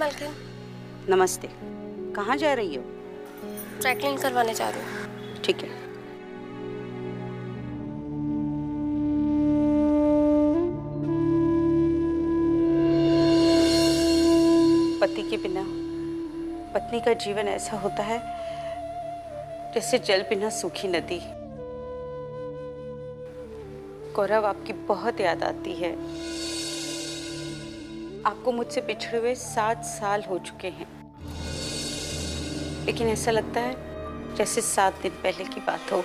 मालकिन। नमस्ते। कहाँ जा रही हो? ड्राई क्लीन करवाने जा रही हूँ। ठीक है। पति के बिना पत्नी का जीवन ऐसा होता है जैसे जल बिना सूखी नदी। गौरव, आपकी बहुत याद आती है। आपको मुझसे बिछड़े हुए 7 साल हो चुके हैं, लेकिन ऐसा लगता है जैसे 7 दिन पहले की बात हो।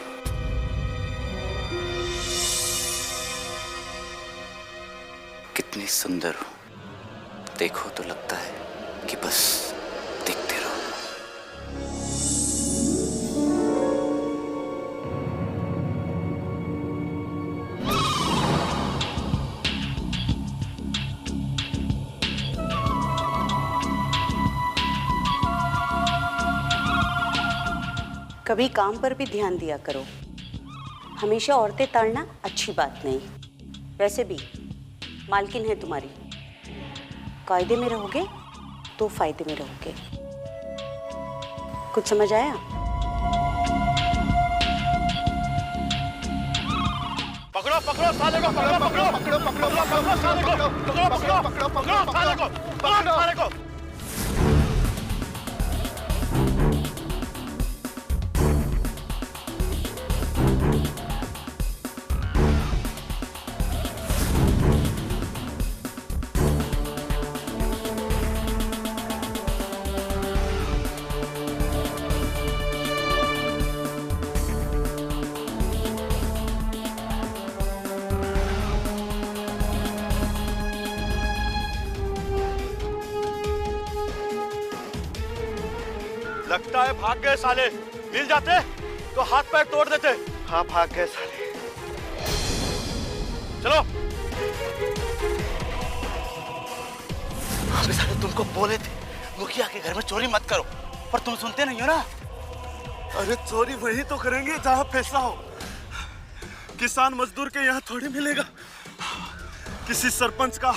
कितनी सुंदर हो, देखो तो लगता है कि बस देखते रहो। कभी काम पर भी ध्यान दिया करो। हमेशा औरतें ताड़ना अच्छी बात नहीं। वैसे भी मालकिन है तुम्हारी, कायदे में रहोगे तो फायदे में रहोगे। कुछ समझ आया? पकड़ो पकड़ो साले को, पकड़ो पकड़ो पकड़ो पकड़ो पकड़ो साले को, पकड़ो पकड़ो पकड़ो पकड़ो साले को, पकड़ो साले को। लगता है भाग गए साले। मिल जाते तो हाथ पैर तोड़ देते। हाँ, भाग गए साले। चलो। अबे साले, तुमको बोले थे मुखिया के घर में चोरी मत करो, पर तुम सुनते नहीं हो ना। अरे चोरी वही तो करेंगे जहाँ पैसा हो। किसान मजदूर के यहाँ थोड़ी मिलेगा। किसी सरपंच का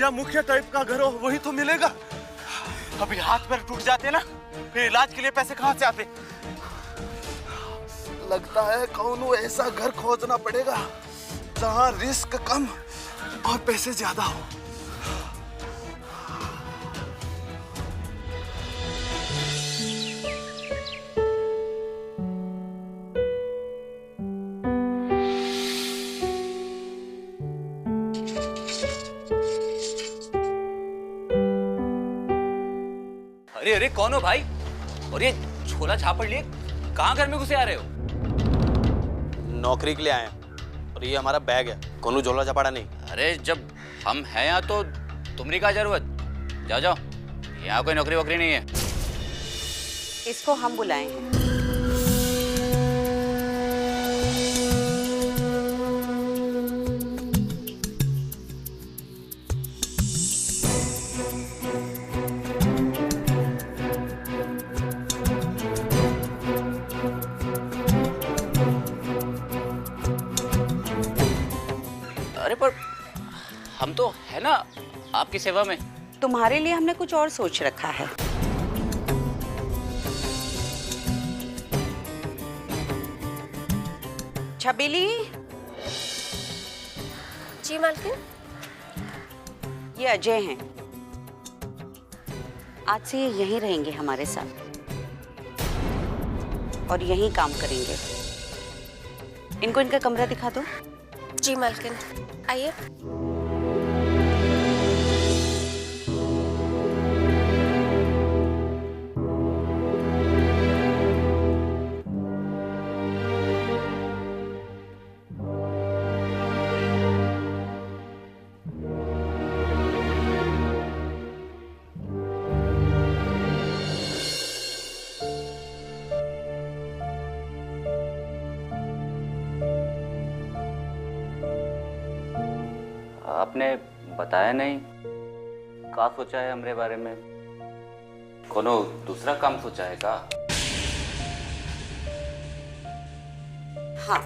या मुखिया टाइप का घर हो वही तो मिलेगा। अभी हाथ पैर टूट जाते ना, फिर इलाज के लिए पैसे कहाँ से आते? लगता है कौनो ऐसा घर खोजना पड़ेगा जहाँ रिस्क कम और पैसे ज्यादा हो। अरे अरे, कौन हो भाई? और ये झोला झापड़ लिए कहाँ घर में घुसे आ रहे हो? नौकरी के लिए आए हैं और ये हमारा बैग है, कोनो झोला झपाड़ा नहीं। अरे जब हम हैं यहाँ तो तुमरी क्या जरूरत? जाओ जाओ, यहाँ कोई नौकरी वोकरी नहीं है। इसको हम बुलाए हैं। अरे पर हम तो है ना आपकी सेवा में। तुम्हारे लिए हमने कुछ और सोच रखा है। छबीली। जी मालकिन। ये अजय हैं। आज से ये यहीं रहेंगे हमारे साथ और यहीं काम करेंगे। इनको इनका कमरा दिखा दो। जी मालकिन, आइए। आपने बताया नहीं, क्या सोचा है हमरे बारे में? कोनो दूसरा काम सोचा है का? हाँ,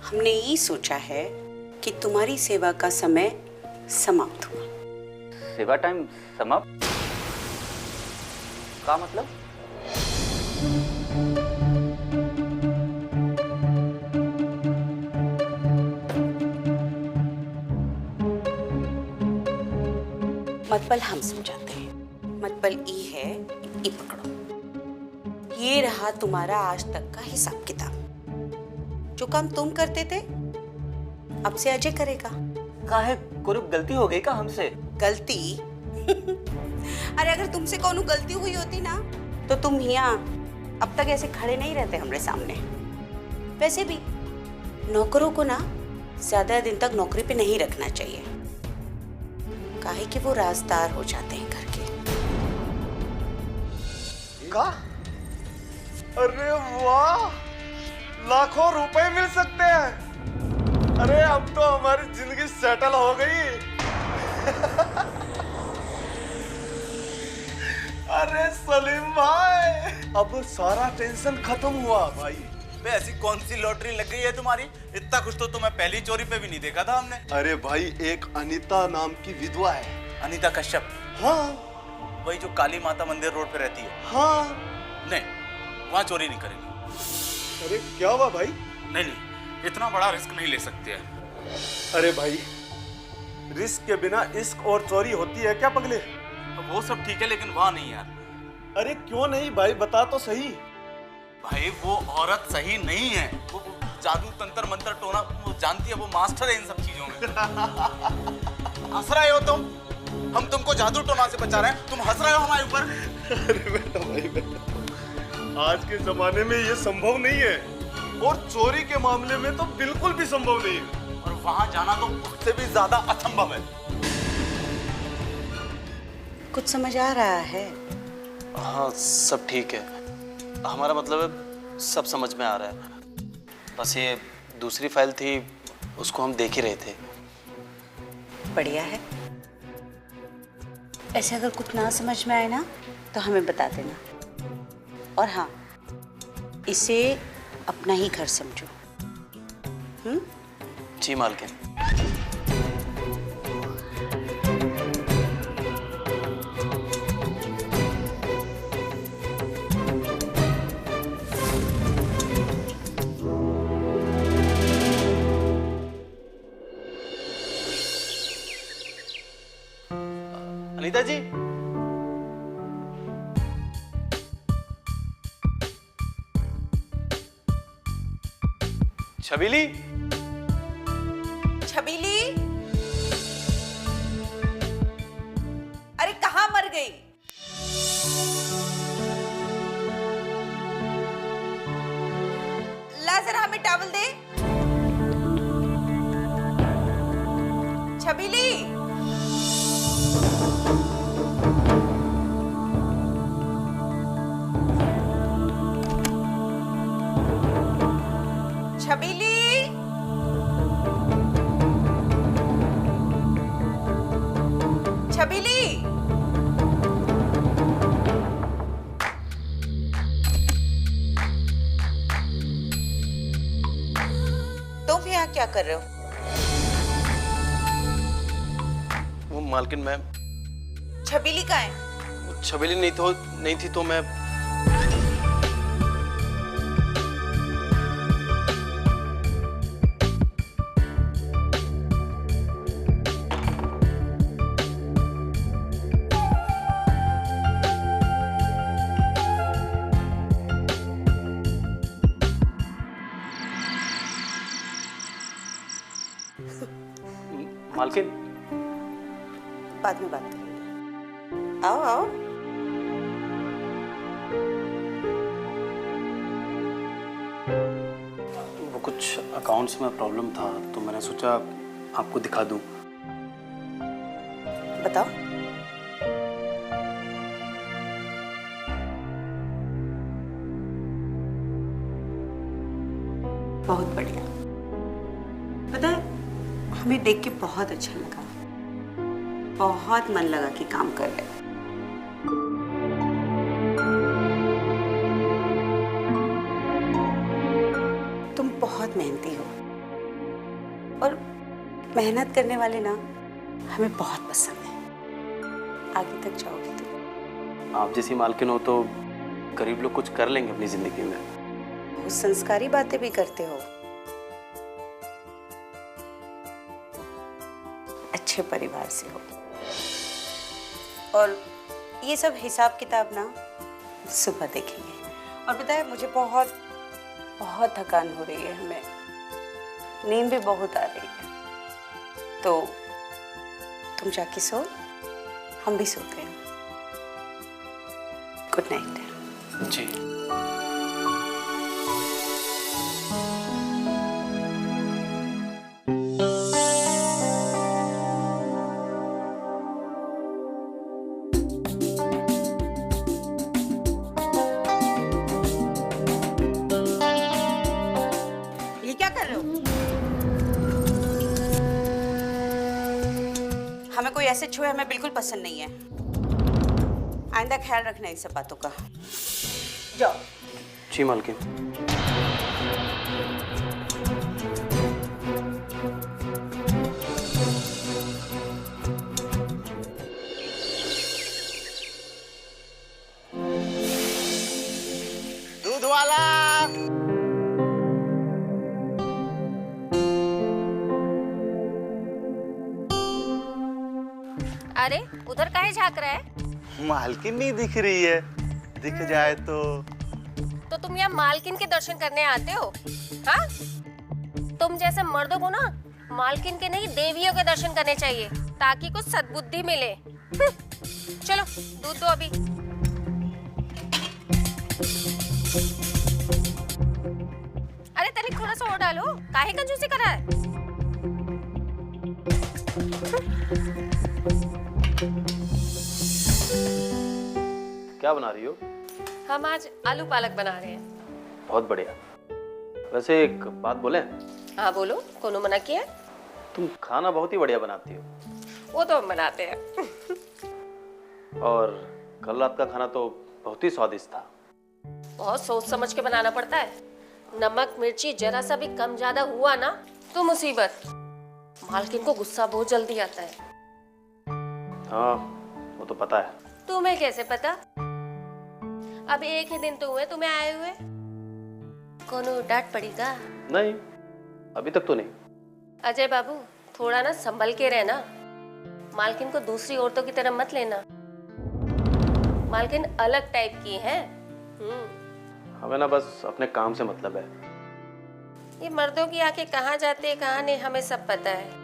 हमने ये सोचा है कि तुम्हारी सेवा का समय समाप्त हुआ। सेवा टाइम समाप्त? का मतलब? मतबल हम समझाते हैं। मतबल ई है, ई पकड़ो। ये रहा तुम्हारा आज तक का हिसाब किताब। जो काम तुम करते थे अब से अजय करेगा। काहे कोई गलती हो गई का हमसे? गलती? अरे अगर तुमसे कोनो गलती हुई होती ना तो तुम यहाँ अब तक ऐसे खड़े नहीं रहते हमारे सामने। वैसे भी नौकरों को ना ज्यादा दिन तक नौकरी पे नहीं रखना चाहिए, काहे कि वो राजदार हो जाते हैं घर के। का? अरे वाह, लाखों रुपए मिल सकते हैं। अरे अब तो हमारी जिंदगी सेटल हो गई। अरे सलीम भाई, अब सारा टेंशन खत्म हुआ भाई। बे ऐसी कौन सी लॉटरी लग गई है तुम्हारी? इतना कुछ तो तुम्हें पहली चोरी पे भी नहीं देखा था हमने। अरे भाई, एक अनीता नाम की विधवा है। अनीता कश्यप? हाँ। वही जो काली माता मंदिर रोड पे रहती है? हाँ। नहीं, वहाँ चोरी नहीं करेंगे। अरे क्या हुआ भाई? नहीं नहीं, इतना बड़ा रिस्क नहीं ले सकते हैं। अरे भाई, रिस्क के बिना इश्क और चोरी होती है क्या पगले? वो सब ठीक है लेकिन वहाँ नहीं यार। अरे क्यों नहीं भाई, बता तो सही। भाई वो औरत सही नहीं है। वो जादू तंत्र मंत्र टोना वो जानती है, वो मास्टर है इन सब चीजों में। हंस रहे हो तुम? हम तुमको जादू टोना से बचा रहे हैं, तुम हंस रहे हो हमारे ऊपर। अरे बेटा भाई बेटा, आज के जमाने में ये संभव नहीं है, और चोरी के मामले में तो बिल्कुल भी संभव नहीं है। और वहां जाना तो उससे भी ज्यादा असंभव है। कुछ समझ आ रहा है? हाँ सब ठीक है, हमारा मतलब है सब समझ में आ रहा है। बस ये दूसरी फाइल थी, उसको हम देख ही रहे थे। बढ़िया है। ऐसे अगर कुछ ना समझ में आए ना तो हमें बता देना। और हाँ, इसे अपना ही घर समझो। जी मालकिन। अनीता जी, छबीली, छबीली, अरे कहाँ मर गई? ला जरा हमें टॉवल दे। छबीली, छबीली, छबीली, तुम यहाँ क्या कर रहे हो? वो मालकिन मैं छबीली कहाँ है? छबीली नहीं थी तो मैं मालकिन बाद में बात करेंगे। आओ आओ। वो कुछ अकाउंट्स में प्रॉब्लम था तो मैंने सोचा आपको दिखा दूं। बताओ। बहुत बढ़िया। पता है, हमें देख के बहुत अच्छा लगा। बहुत मन लगा कि काम कर रहे। तुम बहुत मेहनती हो और मेहनत करने वाले ना हमें बहुत पसंद है। आगे तक जाओगे तुम। आप जैसी मालकिन हो तो गरीब लोग कुछ कर लेंगे अपनी जिंदगी में। वो संस्कारी बातें भी करते हो। अच्छे परिवार से हो। और ये सब हिसाब किताब ना सुबह देखेंगे। और पता है मुझे बहुत बहुत थकान हो रही है, हमें नींद भी बहुत आ रही है, तो तुम जाके सो, हम भी सोते हैं। Good night. जी। ये क्या कर रहे हो? हमें कोई ऐसे छुए हमें बिल्कुल पसंद नहीं है। आइंदा ख्याल रखना इन सब बातों का। जाओ। जी मालकिन। दूध वाला। अरे उधर काहे झांक रहा है? मालकिन नहीं दिख रही है, दिख जाए तो तुम यहाँ मालकिन के दर्शन करने आते हो? हाँ? तुम जैसे मर्दों को ना मालकिन के नहीं देवियों के दर्शन करने चाहिए, ताकि कुछ सद्बुद्धि मिले। चलो दूध दो अभी। अरे तनिक थोड़ा सा और डालो, काहे कंजूसी कर रहा है? क्या बना रही हो? हम आज आलू पालक बना रहे हैं। बहुत बढ़िया। वैसे एक बात बोले? हाँ बोलो, कोनो मना किया है? तुम खाना बहुत ही बढ़िया बनाती हो। वो तो हम बनाते हैं। और कल रात का खाना तो बहुत ही स्वादिष्ट था। बहुत सोच समझ के बनाना पड़ता है। नमक मिर्ची जरा सा भी कम ज्यादा हुआ ना तो मुसीबत। मालकिन को गुस्सा बहुत जल्दी आता है। हाँ वो तो पता है। तुम्हें कैसे पता? अब एक ही दिन तो हुए तुम्हें आए हुए। कोनो डांट पड़ेगा? नहीं, अभी तक तो नहीं। अजय बाबू थोड़ा ना संभल के रहना। मालकिन को दूसरी औरतों की तरह मत लेना। मालकिन अलग टाइप की है। हमें ना बस अपने काम से मतलब है। ये मर्दों की आंखें कहाँ जाती है कहाँ नहीं हमें सब पता है।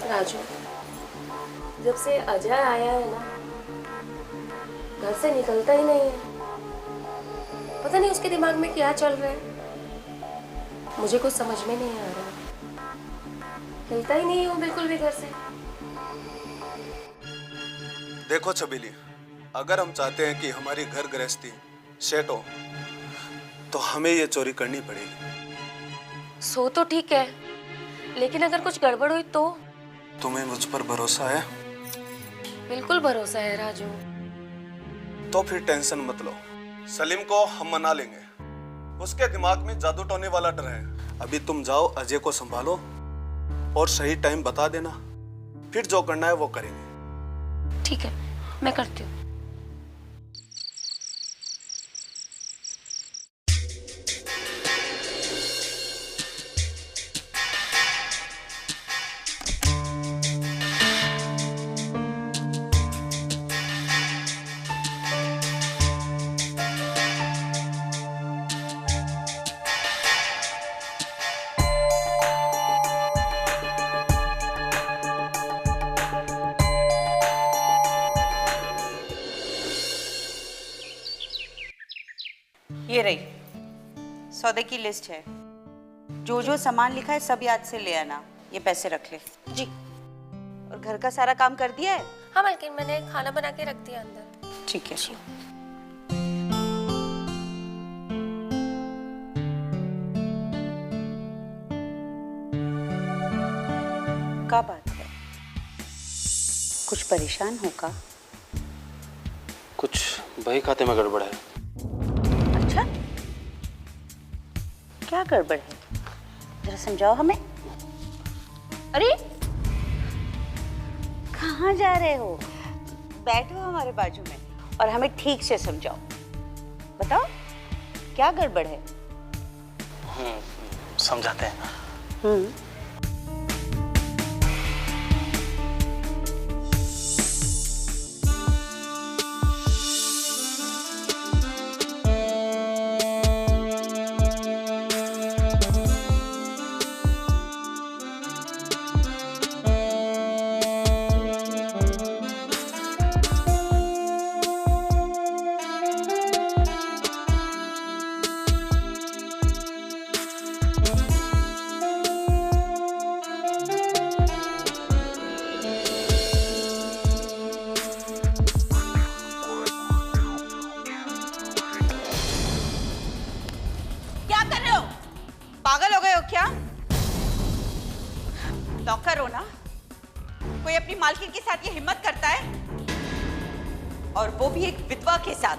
राजू, जब से अजय आया है ना घर से निकलता ही नहीं है। पता नहीं उसके दिमाग में क्या चल रहा है, मुझे कुछ समझ में नहीं आ रहा। हिलता ही नहीं हूँ बिल्कुल भी घर से। देखो छबीली, अगर हम चाहते हैं कि हमारी घर गृहस्थी सेट हो तो हमें ये चोरी करनी पड़ेगी। सो तो ठीक है, लेकिन अगर कुछ गड़बड़ हुई तो? तुम्हें मुझ पर भरोसा है? बिल्कुल भरोसा है राजू। तो फिर टेंशन मत लो, सलीम को हम मना लेंगे। उसके दिमाग में जादू टोने वाला डर है। अभी तुम जाओ, अजय को संभालो और सही टाइम बता देना, फिर जो करना है वो करेंगे। ठीक है, मैं करती हूँ। ये रही सौदे की लिस्ट है। जो जो सामान लिखा है सब याद से ले आना। ये पैसे रख ले। जी। और घर का सारा काम कर दिया है? हाँ मालकिन, मैंने खाना बना के रख दिया अंदर। ठीक है। क्या बात है, कुछ परेशान हो का? वही खाते में गड़बड़ है। अच्छा, क्या गड़बड़ है? जरा समझाओ हमें। अरे कहाँ जा रहे हो? बैठो हमारे बाजू में और हमें ठीक से समझाओ। बताओ क्या गड़बड़ है? समझाते हैं। क्या कर रहे हो? पागल हो गए हो क्या? नौकर हो ना? कोई अपनी मालकिन के साथ ये हिम्मत करता है? और वो भी एक विधवा के साथ।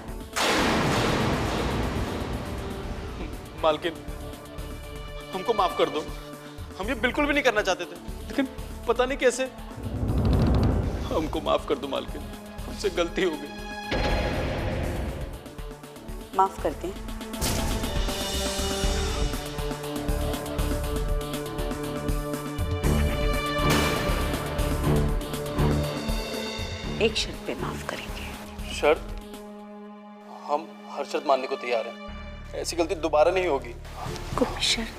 मालकिन, हमको माफ कर दो। हम ये बिल्कुल भी नहीं करना चाहते थे, लेकिन पता नहीं कैसे। हमको माफ कर दो मालकिन, हमसे गलती हो गई। माफ करते हैं। एक शर्त पे माफ करेंगे। शर्त? हम हर शर्त मानने को तैयार हैं। ऐसी गलती दोबारा नहीं होगी। कोई शर्त?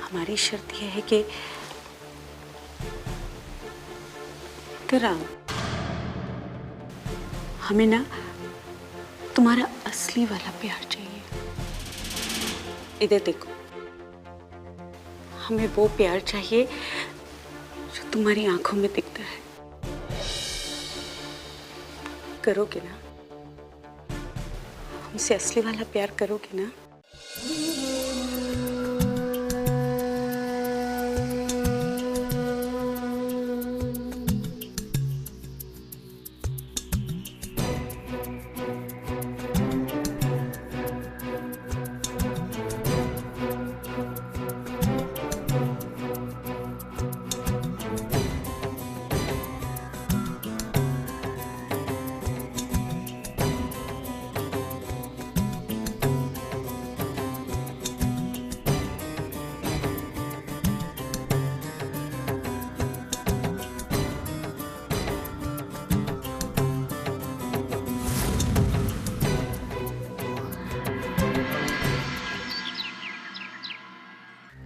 हमारी शर्त यह है कि तेरा हमें ना तुम्हारा असली वाला प्यार चाहिए। इधर देखो, हमें वो प्यार चाहिए जो तुम्हारी आंखों में दिखता है। करोगे ना? हमसे असली वाला प्यार करोगे ना?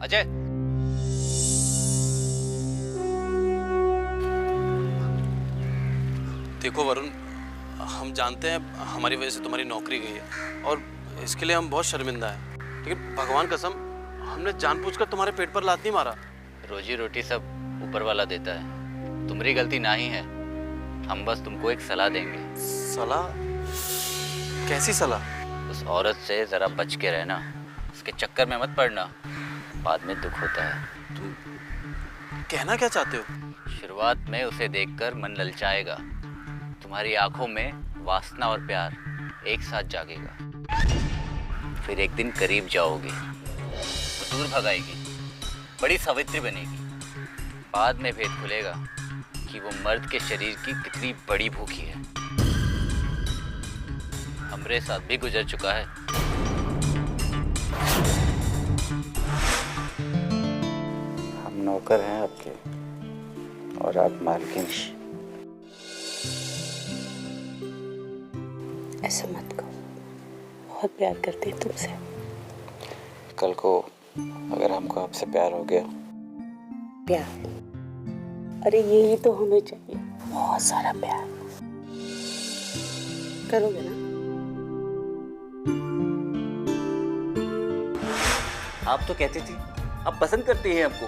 अजय, देखो वरुण, हम जानते हैं हमारी वजह से तुम्हारी नौकरी गई है और इसके लिए हम बहुत शर्मिंदा हैं, लेकिन भगवान कसम हमने जानबूझकर तुम्हारे पेट पर लात नहीं मारा। रोजी रोटी सब ऊपर वाला देता है, तुम्हारी गलती ना ही है। हम बस तुमको एक सलाह देंगे। सलाह? कैसी सलाह? उस औरत से जरा बच के रहना, उसके चक्कर में मत पड़ना, बाद में दुख होता है। तुम कहना क्या चाहते हो? शुरुआत में उसे देखकर मन ललचाएगा, तुम्हारी आंखों में वासना और प्यार एक साथ जागेगा। फिर एक दिन करीब जाओगे, वो दूर भगाएगी, बड़ी सावित्री बनेगी। बाद में भेद खुलेगा कि वो मर्द के शरीर की कितनी बड़ी भूखी है। हमारे साथ भी गुजर चुका है। हम नौकर हैं आपके और आप मालकिन। ऐसा मत कहो, बहुत प्यार करते हैं तुमसे। कल को अगर हमको आपसे प्यार हो गया? प्यार? अरे यही तो हमें चाहिए, बहुत सारा प्यार। करोगे ना? आप तो कहती थी आप पसंद करती हैं हमको,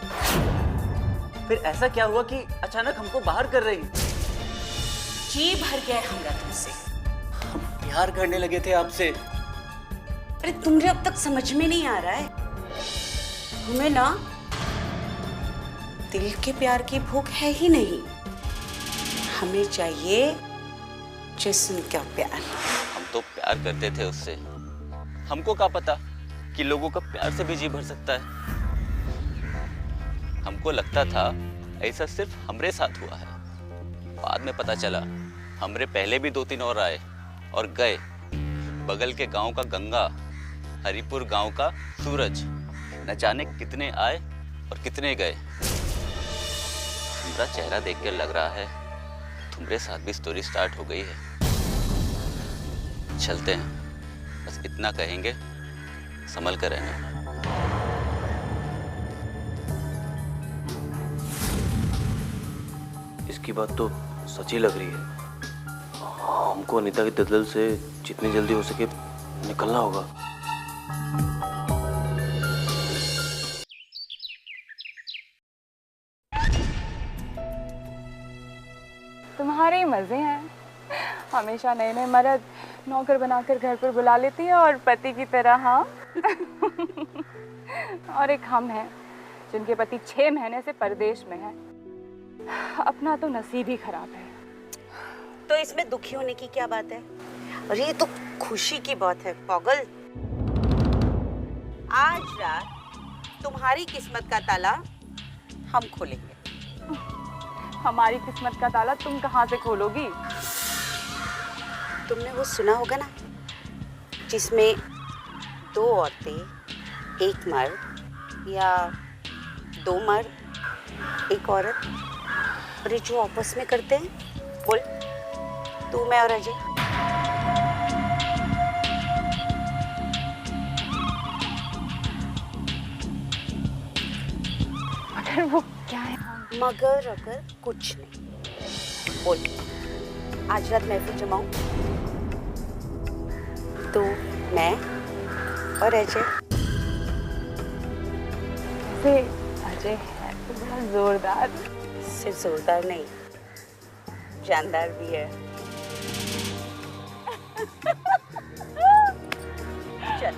फिर ऐसा क्या हुआ कि अचानक हमको बाहर कर रही? जी भर गया हमरा तुमसे। हम प्यार करने लगे थे आपसे। अरे तुम्हें अब तक समझ में नहीं आ रहा है? हमें ना दिल के प्यार की भूख है ही नहीं, हमें चाहिए जिस्म का प्यार। हम तो प्यार करते थे उससे, हमको क्या पता कि लोगों का प्यार से भी जी भर सकता है। हमको लगता था ऐसा सिर्फ हमरे साथ हुआ है। बाद में पता चला हमरे पहले भी 2-3 और आए और गए। बगल के गांव का गंगा, हरिपुर गांव का सूरज, न जाने कितने आए और कितने गए। तुम्हारा चेहरा देख कर लग रहा है तुम्हारे साथ भी स्टोरी स्टार्ट हो गई है। चलते हैं, बस इतना कहेंगे, संभल कर रहना। इसकी बात तो सच ही लग रही है। हमको अनीता की दलदल से जितनी जल्दी हो सके निकलना होगा। तुम्हारे ही मजे हैं। हमेशा नए नए मर्द नौकर बनाकर घर पर बुला लेती है और पति की तरह। हाँ और एक हम हैं जिनके पति 6 महीने से परदेश में है। अपना तो नसीब ही खराब है। तो इसमें दुखी होने की क्या बात है? और ये तो खुशी की बात है पागल। आज रात तुम्हारी किस्मत का ताला हम खोलेंगे। हमारी किस्मत का ताला तुम कहाँ से खोलोगी? तुमने वो सुना होगा ना, जिसमें 2 औरतें, 1 मर्द या 2 मर्द 1 औरत, और ये जो आपस में करते हैं, बोल तू, मैं और अजय। मगर वो क्या है? मगर अगर कुछ नहीं, बोल आज रात महफिल जमाऊं तो मैं और अजय। वैसे अजय है तो बड़ा जोरदार। सिर्फ जोरदार नहीं, जानदार भी है। चल।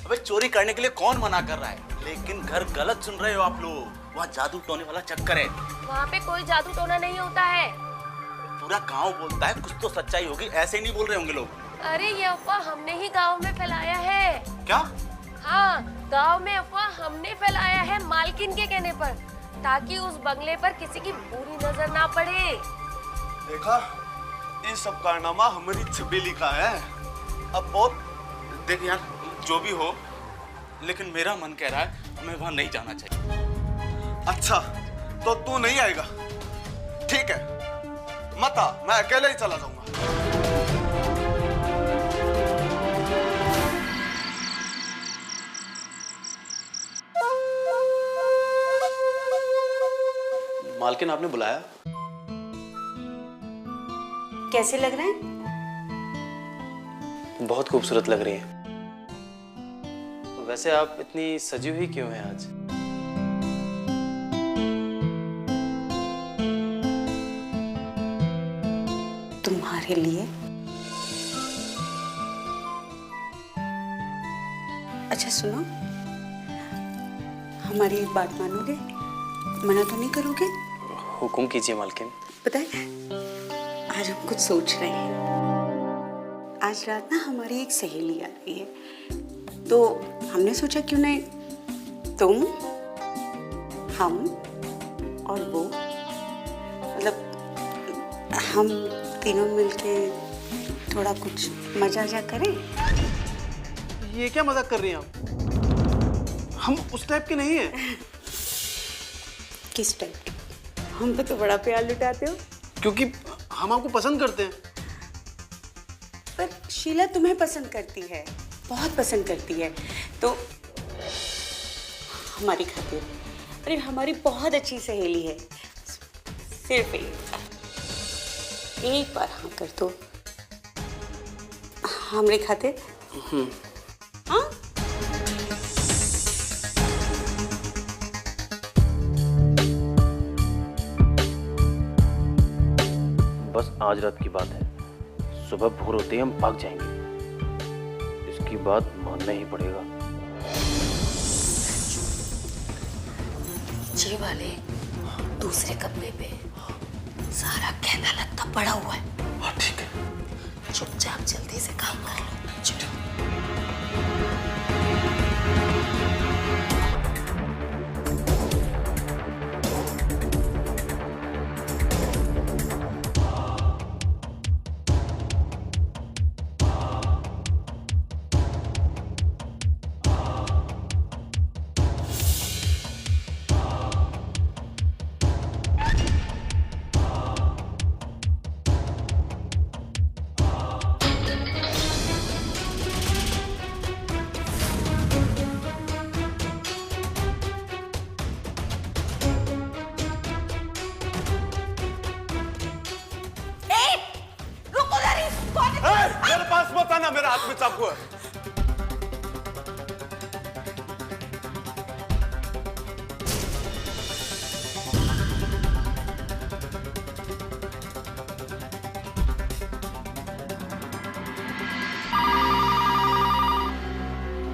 अबे चोरी करने के लिए कौन मना कर रहा है? लेकिन घर गलत सुन रहे हो आप लोग। वहाँ जादू टोने वाला चक्कर है। वहाँ पे कोई जादू टोना नहीं होता है। पूरा गांव बोलता है, कुछ तो सच्चाई होगी। ऐसे ही नहीं बोल रहे होंगे लोग। अरे ये अफवाह हमने ही गांव में फैलाया है। क्या? हाँ, गांव में अफवाह हमने फैलाया है मालकिन के कहने पर, ताकि उस बंगले पर किसी की बुरी नजर ना पड़े। देखा, ये सब कारनामा हमारी छबीली का है। अब बहुत देख यार, जो भी हो, लेकिन मेरा मन कह रहा है हमें वहां नहीं जाना चाहिए। अच्छा, तो तू नहीं आएगा? ठीक है, मत आ, मैं अकेले ही चला जाऊंगा। मालकिन आपने बुलाया? कैसे लग रहा है? बहुत खूबसूरत लग रही है। वैसे आप इतनी सजी हुई क्यों हैं आज? तुम्हारे लिए। अच्छा सुनो, हमारी एक बात मानोगे? मना तो नहीं करोगे? हुक्म कीजिए मालकिन। पता है, आज हम कुछ सोच रहे हैं। आज रात ना हमारी एक सहेली आ रही है, तो हमने सोचा क्यों नहीं तुम, हम और वो, मतलब हम तीनों मिलके थोड़ा कुछ मजा करें। ये क्या मजाक कर रही हैं आप? हम उस टाइप के नहीं हैं। किस टाइप के? हम पे तो बड़ा प्यार लुटाते हो। क्योंकि हम आपको पसंद करते हैं। पर शीला तुम्हें पसंद करती है, बहुत पसंद करती है, तो हमारी खातिर, अरे हमारी बहुत अच्छी सहेली है, सिर्फ एक बार हाँ कर दो हमरे खातिर। हाँ, बस आज रात की बात है, सुबह भोर होते ही हम भाग जाएंगे। इसकी बात मानना ही पड़ेगा। नीचे वाले दूसरे कमरे पे सारा गहना लत्ता पड़ा हुआ है। हाँ ठीक है। चुपचाप जल्दी से काम कर लो। चलो। मेरे पास मत आना, मेरे हाथ में चाकू है।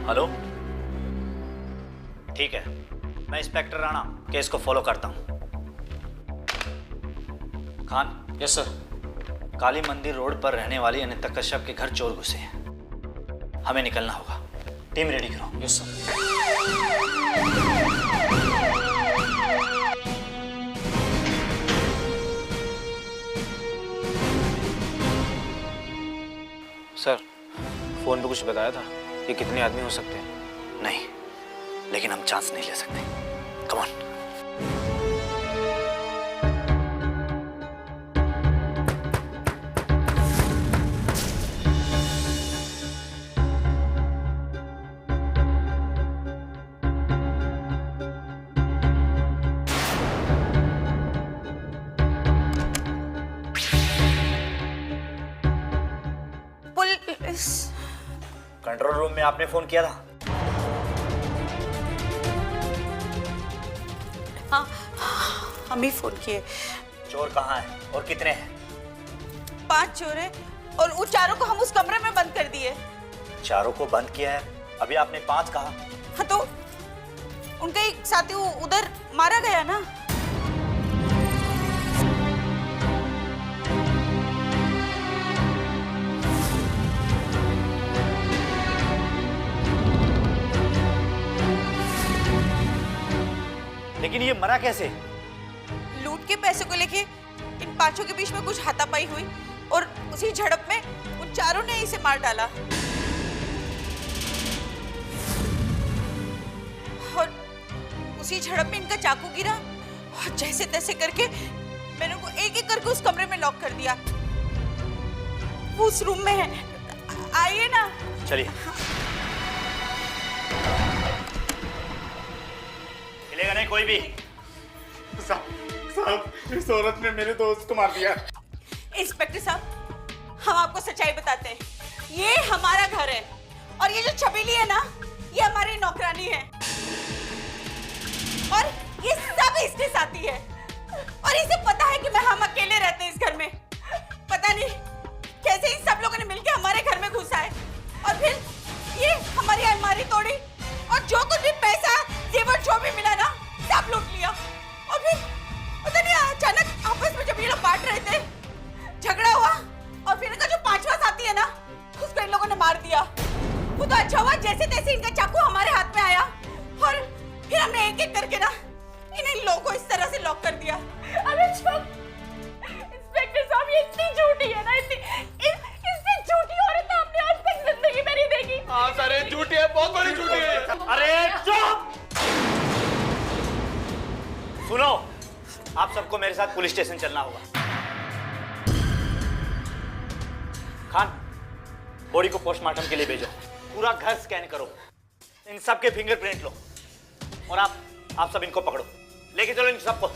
हेलो, ठीक है, मैं इंस्पेक्टर राणा केस को फॉलो करता हूं। खान। Yes sir. काली मंदिर रोड पर रहने वाली अनिता कश्यप के घर चोर घुसे हैं। हमें निकलना होगा। टीम रेडी करो। Yes sir. सर, फोन पे कुछ बताया था कि कितने आदमी हो सकते हैं? नहीं, लेकिन हम चांस नहीं ले सकते। Come on. कंट्रोल रूम में आपने फोन किया था? हाँ, हम ही फोन किए। चोर कहाँ है और कितने हैं? 5 चोर हैं और उन चारों को हम उस कमरे में बंद कर दिए। चारों को बंद किया है? अभी आपने 5 कहा। हाँ, तो उनका एक साथी उधर मारा गया ना। लेकिन ये मरा कैसे? लूट के पैसे को लेके इन 5 के बीच में कुछ हाथापाई हुई और उसी झड़प में उन चारों ने इसे मार डाला। और उसी झड़प में इनका चाकू गिरा और जैसे तैसे करके मैंने उनको एक एक करके उस कमरे में लॉक कर दिया। वो उस रूम में है, आइए ना। चलिए। मिलेगा नहीं कोई भी। साहब, इस औरत ने मेरे दोस्त को मार दिया। इंस्पेक्टर साहब, हम आपको सच्चाई बताते हैं। ये हमारा घर है और ये जो छबीली है ना, ये हमारी नौकरानी है और ये सब इसके साथी है और इसे पता है कि हम अकेले रहते हैं इस घर में। पता नहीं कैसे इन सब लोगों ने मिलकर हमारे घर में घुसा है और फिर ये हमारी अलमारी तोड़ी और जो कुछ भी पैसा जेवर जो भी मिला ना, सब लूट लिया। और फिर पता नहीं अचानक आपस में जब ये लोग बांट रहे थे, झगड़ा हुआ और फिर इनका जो 5वां साथी है ना, उसको इन लोगों ने मार दिया। वो तो अच्छा हुआ जैसे तैसे इनका चाकू हमारे हाथ में आया और फिर हमने एक एक करके ना इन लोगों को इस तरह से लॉक कर दिया। अरे चुप! इंस्पेक्टर साहब, ये इतनी झूठी है ना, इससे झूठी औरत आपने आज तक जिंदगी में नहीं देखी। हाँ सर, ये झूठी है, बहुत बड़ी झूठी है। अरे चुप! सुनो, आप सबको मेरे साथ पुलिस स्टेशन चलना होगा। खान, बॉडी को पोस्टमार्टम के लिए भेजो। पूरा घर स्कैन करो, इन सब के फिंगरप्रिंट लो और आप सब इनको पकड़ो। लेके चलो इन सबको।